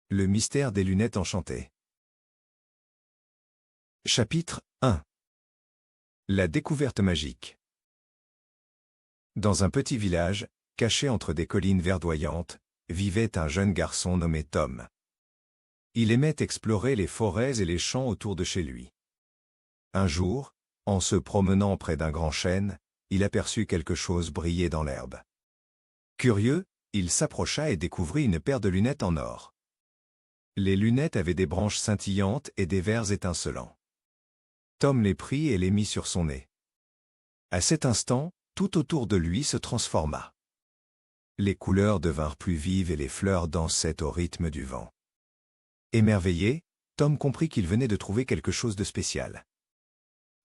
Le mystère des lunettes enchantées. Chapitre 1. La découverte magique. Dans un petit village, caché entre des collines verdoyantes, vivait un jeune garçon nommé Tom. Il aimait explorer les forêts et les champs autour de chez lui. Un jour, en se promenant près d'un grand chêne, il aperçut quelque chose briller dans l'herbe. Curieux, il s'approcha et découvrit une paire de lunettes en or. Les lunettes avaient des branches scintillantes et des verres étincelants. Tom les prit et les mit sur son nez. À cet instant, tout autour de lui se transforma. Les couleurs devinrent plus vives et les fleurs dansaient au rythme du vent. Émerveillé, Tom comprit qu'il venait de trouver quelque chose de spécial.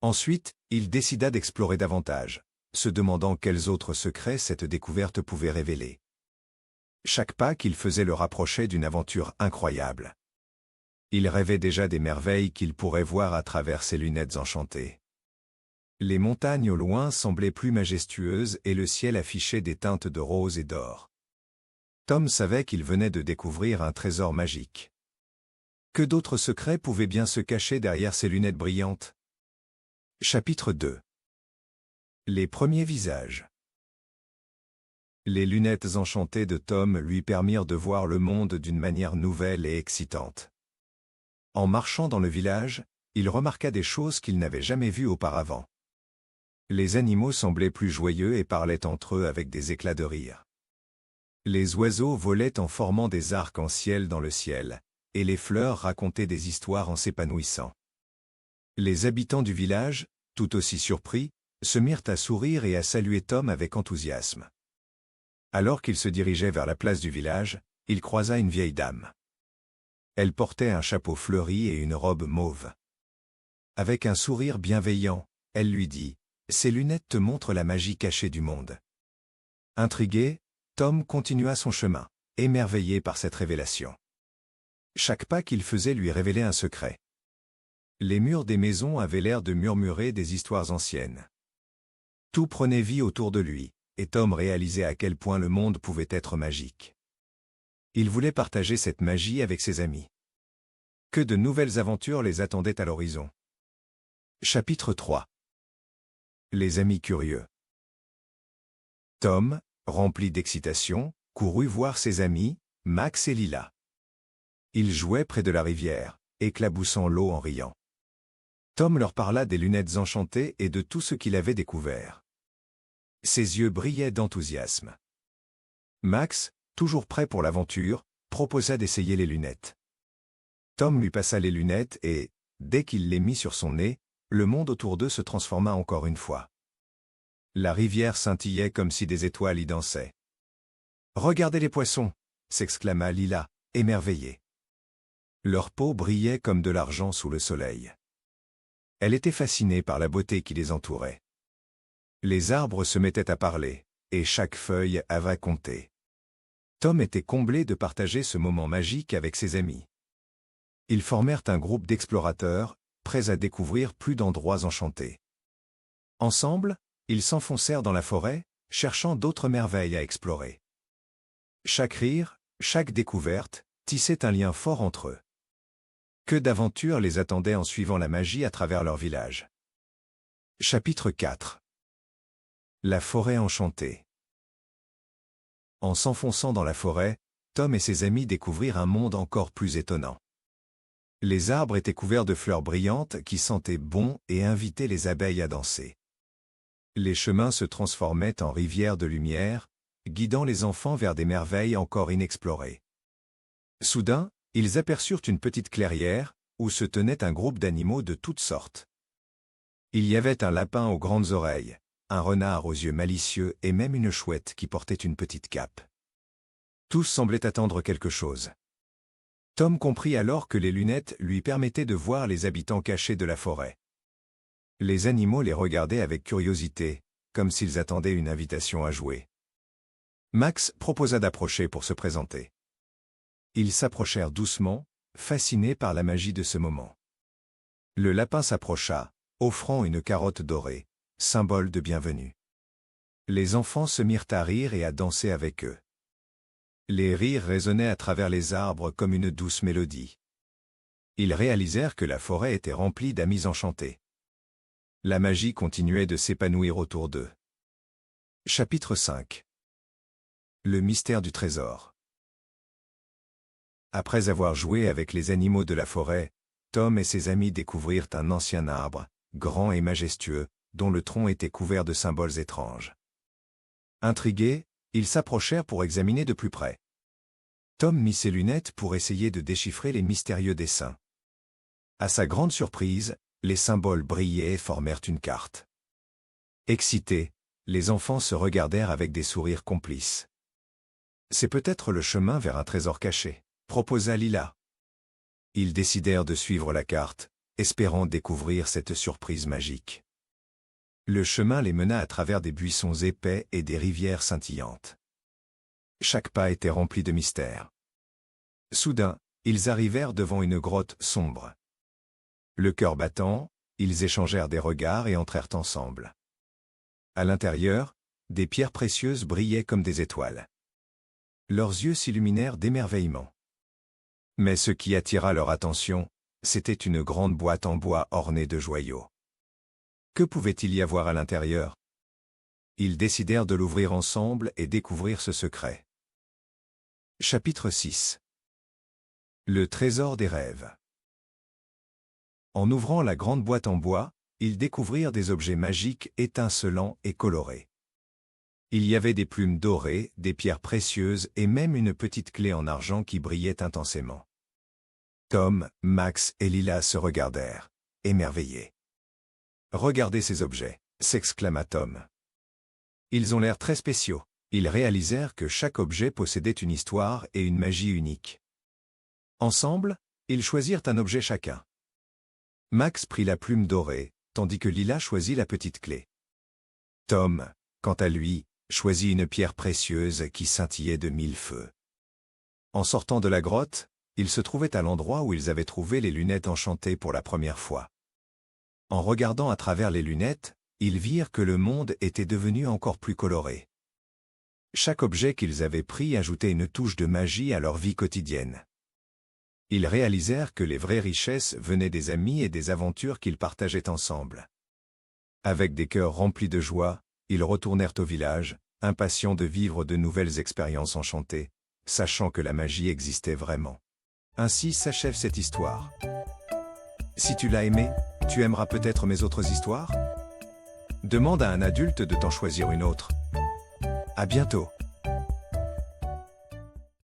Ensuite, il décida d'explorer davantage, se demandant quels autres secrets cette découverte pouvait révéler. Chaque pas qu'il faisait le rapprochait d'une aventure incroyable. Il rêvait déjà des merveilles qu'il pourrait voir à travers ses lunettes enchantées. Les montagnes au loin semblaient plus majestueuses et le ciel affichait des teintes de rose et d'or. Tom savait qu'il venait de découvrir un trésor magique. Que d'autres secrets pouvaient bien se cacher derrière ces lunettes brillantes? Chapitre 2. Les premiers visages. Les lunettes enchantées de Tom lui permirent de voir le monde d'une manière nouvelle et excitante. En marchant dans le village, il remarqua des choses qu'il n'avait jamais vues auparavant. Les animaux semblaient plus joyeux et parlaient entre eux avec des éclats de rire. Les oiseaux volaient en formant des arcs-en-ciel dans le ciel, et les fleurs racontaient des histoires en s'épanouissant. Les habitants du village, tout aussi surpris, se mirent à sourire et à saluer Tom avec enthousiasme. Alors qu'il se dirigeait vers la place du village, il croisa une vieille dame. Elle portait un chapeau fleuri et une robe mauve. Avec un sourire bienveillant, elle lui dit « Ces lunettes te montrent la magie cachée du monde. » Intrigué, Tom continua son chemin, émerveillé par cette révélation. Chaque pas qu'il faisait lui révélait un secret. Les murs des maisons avaient l'air de murmurer des histoires anciennes. Tout prenait vie autour de lui, et Tom réalisait à quel point le monde pouvait être magique. Il voulait partager cette magie avec ses amis. Que de nouvelles aventures les attendaient à l'horizon. Chapitre 3. Les amis curieux. Tom, rempli d'excitation, courut voir ses amis, Max et Lila. Ils jouaient près de la rivière, éclaboussant l'eau en riant. Tom leur parla des lunettes enchantées et de tout ce qu'il avait découvert. Ses yeux brillaient d'enthousiasme. Max, toujours prêt pour l'aventure, proposa d'essayer les lunettes. Tom lui passa les lunettes et, dès qu'il les mit sur son nez, le monde autour d'eux se transforma encore une fois. La rivière scintillait comme si des étoiles y dansaient. « Regardez les poissons !» s'exclama Lila, émerveillée. Leur peau brillait comme de l'argent sous le soleil. Elle était fascinée par la beauté qui les entourait. Les arbres se mettaient à parler, et chaque feuille à raconter. Tom était comblé de partager ce moment magique avec ses amis. Ils formèrent un groupe d'explorateurs, prêts à découvrir plus d'endroits enchantés. Ensemble, ils s'enfoncèrent dans la forêt, cherchant d'autres merveilles à explorer. Chaque rire, chaque découverte, tissait un lien fort entre eux. Que d'aventures les attendaient en suivant la magie à travers leur village. Chapitre 4. La forêt enchantée. En s'enfonçant dans la forêt, Tom et ses amis découvrirent un monde encore plus étonnant. Les arbres étaient couverts de fleurs brillantes qui sentaient bon et invitaient les abeilles à danser. Les chemins se transformaient en rivières de lumière, guidant les enfants vers des merveilles encore inexplorées. Soudain, ils aperçurent une petite clairière, où se tenait un groupe d'animaux de toutes sortes. Il y avait un lapin aux grandes oreilles, un renard aux yeux malicieux et même une chouette qui portait une petite cape. Tous semblaient attendre quelque chose. Tom comprit alors que les lunettes lui permettaient de voir les habitants cachés de la forêt. Les animaux les regardaient avec curiosité, comme s'ils attendaient une invitation à jouer. Max proposa d'approcher pour se présenter. Ils s'approchèrent doucement, fascinés par la magie de ce moment. Le lapin s'approcha, offrant une carotte dorée, symbole de bienvenue. Les enfants se mirent à rire et à danser avec eux. Les rires résonnaient à travers les arbres comme une douce mélodie. Ils réalisèrent que la forêt était remplie d'amis enchantés. La magie continuait de s'épanouir autour d'eux. Chapitre 5. Le mystère du trésor. Après avoir joué avec les animaux de la forêt, Tom et ses amis découvrirent un ancien arbre, grand et majestueux, dont le tronc était couvert de symboles étranges. Intrigués, ils s'approchèrent pour examiner de plus près. Tom mit ses lunettes pour essayer de déchiffrer les mystérieux dessins. À sa grande surprise, les symboles brillaient et formèrent une carte. Excités, les enfants se regardèrent avec des sourires complices. « C'est peut-être le chemin vers un trésor caché », proposa Lila. Ils décidèrent de suivre la carte, espérant découvrir cette surprise magique. Le chemin les mena à travers des buissons épais et des rivières scintillantes. Chaque pas était rempli de mystères. Soudain, ils arrivèrent devant une grotte sombre. Le cœur battant, ils échangèrent des regards et entrèrent ensemble. À l'intérieur, des pierres précieuses brillaient comme des étoiles. Leurs yeux s'illuminèrent d'émerveillement. Mais ce qui attira leur attention, c'était une grande boîte en bois ornée de joyaux. Que pouvait-il y avoir à l'intérieur? Ils décidèrent de l'ouvrir ensemble et découvrir ce secret. Chapitre 6. Le trésor des rêves. En ouvrant la grande boîte en bois, ils découvrirent des objets magiques étincelants et colorés. Il y avait des plumes dorées, des pierres précieuses et même une petite clé en argent qui brillait intensément. Tom, Max et Lila se regardèrent, émerveillés. « Regardez ces objets !» s'exclama Tom. « Ils ont l'air très spéciaux. » Ils réalisèrent que chaque objet possédait une histoire et une magie unique. Ensemble, ils choisirent un objet chacun. Max prit la plume dorée, tandis que Lila choisit la petite clé. Tom, quant à lui, choisit une pierre précieuse qui scintillait de 1000 feux. En sortant de la grotte, ils se trouvaient à l'endroit où ils avaient trouvé les lunettes enchantées pour la première fois. En regardant à travers les lunettes, ils virent que le monde était devenu encore plus coloré. Chaque objet qu'ils avaient pris ajoutait une touche de magie à leur vie quotidienne. Ils réalisèrent que les vraies richesses venaient des amis et des aventures qu'ils partageaient ensemble. Avec des cœurs remplis de joie, ils retournèrent au village, impatients de vivre de nouvelles expériences enchantées, sachant que la magie existait vraiment. Ainsi s'achève cette histoire. Si tu l'as aimée, tu aimeras peut-être mes autres histoires? Demande à un adulte de t'en choisir une autre. À bientôt.